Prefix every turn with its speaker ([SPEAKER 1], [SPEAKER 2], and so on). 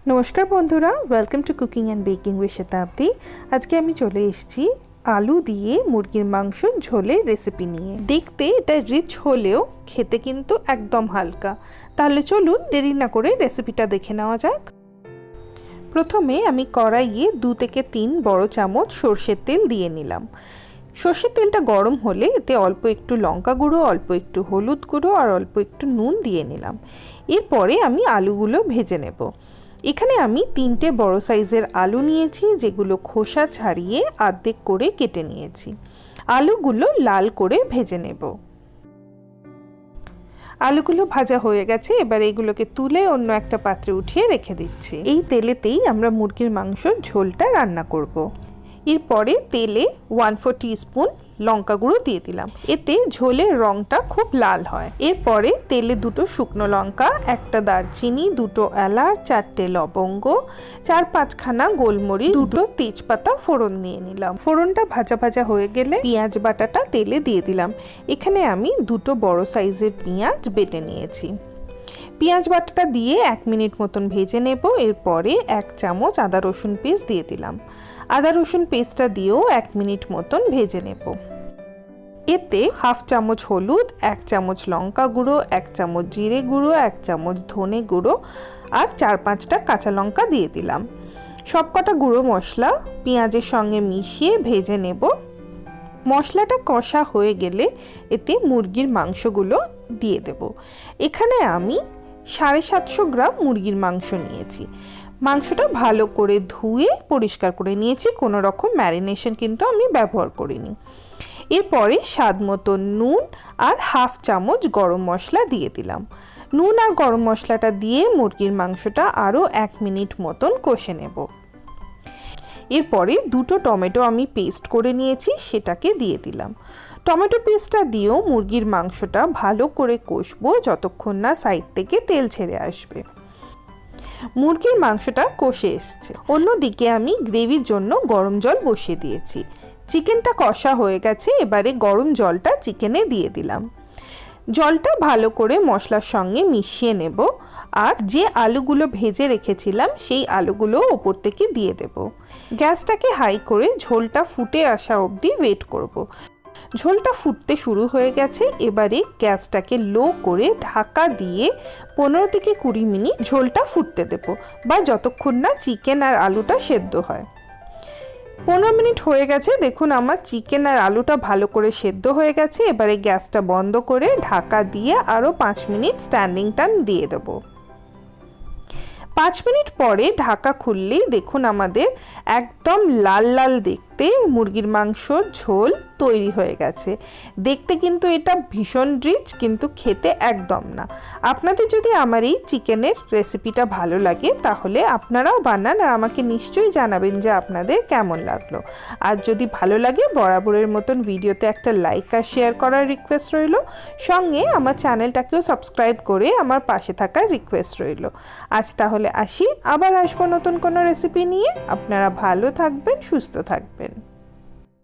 [SPEAKER 1] नमस्कार बंधुरा welcome to cooking and baking with Shatabdi. आज के आमी चले एसेछि आलू दिए मुरगिर मांसर झोलेर रेसिपि निये। देखते एटा रिच होलेओ खेते किन्तु एकदम हालका। ताहले चलुन देरी ना करे रेसिपिटा देखे नेওয়া যাক। प्रथमे आमी कड़ाइये 2 থেকে 3 बड़ चामच सर्षेर तेल दिए निलाम। सर्षेर तेलटा गरम होले एते अल्प एकटू लंका गुड़ो, अल्प एकटू हलुद गुड़ो और अल्प एकटू नुन दिए निलाम। एरपरे आमी आलूगुलो भेजे नेब। एखाने आमी 3টে बड़ साइजेर आलू निয়েছি, যেগুলো খোসা ছাড়িয়ে অর্ধেক করে কেটে নিয়েছি। আলুগুলো লাল করে ভেজে নেব। আলুগুলো ভাজা হয়ে গেছে, এবার এগুলোকে তুলে অন্য একটা পাত্রে উঠিয়ে রেখে দিচ্ছি। এই তেলেতেই আমরা মুরগির মাংসের ঝোলটা রান্না করব। এরপরে তেলে 1/4 টিস্পুন লঙ্কা গুঁড়ো দিয়ে দিলাম। এতে ঝোলের রংটা খুব লাল হয়। এরপরে তেলে 2টো শুকনো লঙ্কা, একটা দারচিনি, 2টো এলাচ, 4টে লবঙ্গ, 4-5 খানা গোলমরিচ, 2টো তেজপাতা ফোড়ন দিয়ে নিলাম। ফোড়নটা ভাজা ভাজা হয়ে গেলে পেঁয়াজ বাটাটা তেলে দিয়ে দিলাম। এখানে আমি 2টো বড় সাইজের পেঁয়াজ বেটে নিয়েছি। পেঁয়াজ বাটাটা দিয়ে 1 মিনিট মতন ভেজে নেব। এরপরে 1 চামচ আদা রসুন পেস্ট দিয়ে দিলাম। আদা রসুন পেস্টটা দিয়েও 1 মিনিট মতন ভেজে নেব। এতে 1/2 চামচ হলুদ, 1 চামচ লঙ্কা গুঁড়ো, 1 চামচ জিরে গুঁড়ো, 1 চামচ ধনে গুঁড়ো আর 4-5টা কাঁচা লঙ্কা দিয়ে দিলাম। সবকটা গুঁড়ো মশলা পেঁয়াজের সঙ্গে মিশিয়ে ভেজে নেব। মশলাটা কষা হয়ে গেলে এতে মুরগির মাংসগুলো দিয়ে দেব। এখানে আমি 750 গ্রাম মুরগির মাংস নিয়েছি। মাংসটা ভালো করে ধুয়ে পরিষ্কার করে নিয়েছি, কোনো রকম ম্যারিনেশন কিন্তু আমি ব্যবহার করিনি। এরপরে স্বাদ মতো নুন আর 1/2 চামচ গরম মশলা দিয়ে দিলাম। নুন আর গরম মশলাটা দিয়ে মুরগির মাংসটা আরও 1 মিনিট মতন কষে নেব। এরপরে 2টো টমেটো আমি পেস্ট করে নিয়েছি, সেটাকে দিয়ে দিলাম। টমেটো পেস্টটা দিয়েও মুরগির মাংসটা ভালো করে কষবো যতক্ষণ না সাইড থেকে তেল ছেড়ে আসবে। মুরগির মাংসটা কষে এসছে। অন্যদিকে আমি গ্রেভির জন্য গরম জল বসিয়ে দিয়েছি। চিকেনটা কষা হয়ে গেছে, এবারে গরম জলটা চিকেনে দিয়ে দিলাম। জলটা ভালো করে মশলার সঙ্গে মিশিয়ে নেব আর যে আলুগুলো ভেজে রেখেছিলাম সেই আলুগুলো ওপর থেকে দিয়ে দেব। গ্যাসটাকে হাই করে ঝোলটা ফুটে আসা অবধি ওয়েট করব। ঝোলটা ফুটতে শুরু হয়ে গেছে, এবারে গ্যাসটাকে লো করে ঢাকা দিয়ে 15 থেকে 20 মিনিট ঝোলটা ফুটতে দেব, বা যতক্ষণ না চিকেন আর আলুটা সেদ্ধ হয়। 15 মিনিট হয়ে গেছে, দেখুন আমার চিকেন আর আলুটা ভালো করে সেদ্ধ হয়ে গেছে। এবারে গ্যাসটা বন্ধ করে ঢাকা দিয়ে আরও 5 মিনিট স্ট্যান্ডিং টাইম দিয়ে দেব। 5 মিনিট পরে ঢাকা খুললেই দেখুন আমাদের একদম লাল লাল দেখতে মুরগির মাংসর ঝোল তৈরি হয়ে গেছে। দেখতে কিন্তু এটা ভীষণ রিচ, কিন্তু খেতে একদম না। আপনাদের যদি আমার এই চিকেনের রেসিপিটা ভালো লাগে তাহলে আপনারাও বানান আর আমাকে নিশ্চয়ই জানাবেন যে আপনাদের কেমন লাগলো। আর যদি ভালো লাগে বরাবরের মতন ভিডিওতে একটা লাইক আর শেয়ার করার রিকোয়েস্ট রইল, সঙ্গে আমার চ্যানেলটাকেও সাবস্ক্রাইব করে আমার পাশে থাকার রিকোয়েস্ট রইল। আজ তাহলে আসি, আবার আসবো নতুন কোনো রেসিপি নিয়ে। আপনারা ভালো থাকবেন, সুস্থ থাকবেন।